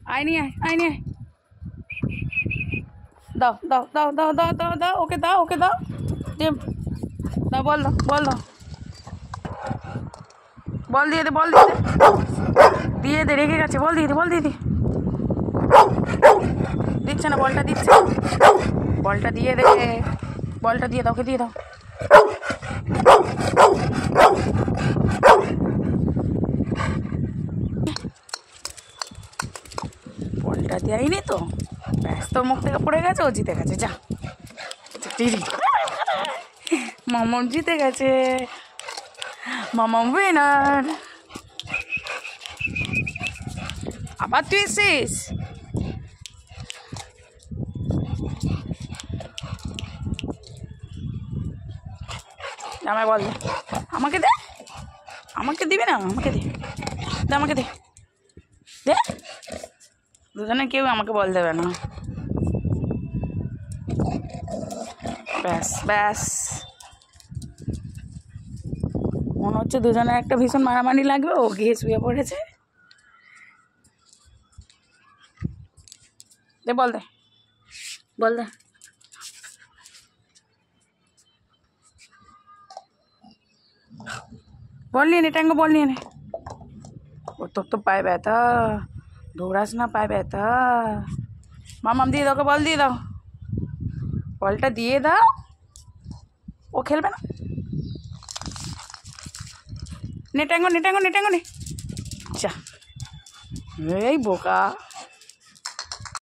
আয় নিয়ে আয় নিয়ে দাও দাও দাও দাও দাও দাও দাও ওকে দাও দিয়ে দাও বল দাও বল দিয়ে দে দিয়ে দে রেখে গেছে বল দিয়ে দে দিচ্ছে না বলটা দিচ্ছে বলটা দিয়ে দে বলটা দিয়ে দাও ওকে দিয়ে দাও বলটা দেয়নি তো ব্যাস তোর মুখ থেকে পড়ে গেছে ও জিতে গেছে যা মামন জিতে গেছে মামন উইনার আবার তুই এসিস আমায় বল আমাকে দে আমাকে দিবি না আমাকে দে দুজনে কেউ আমাকে বল দেবে না ব্যাস মনে হচ্ছে দুজনের একটা ভীষণ মারামারি লাগবে ও গিয়ে শুয়ে পড়েছে দে বল দে বল নিয়ে নে ট্যাঙ্গো বল নিয়ে নে ও তোর তো পায়ে ব্যথা দৌড়াস না পায়ে ব্যথা মামাম দিয়ে দাও ওকে বল দিয়ে দাও বলটা দিয়ে দাও ও খেলবে না নে ট্যাঙ্গো নে যা এই বোকা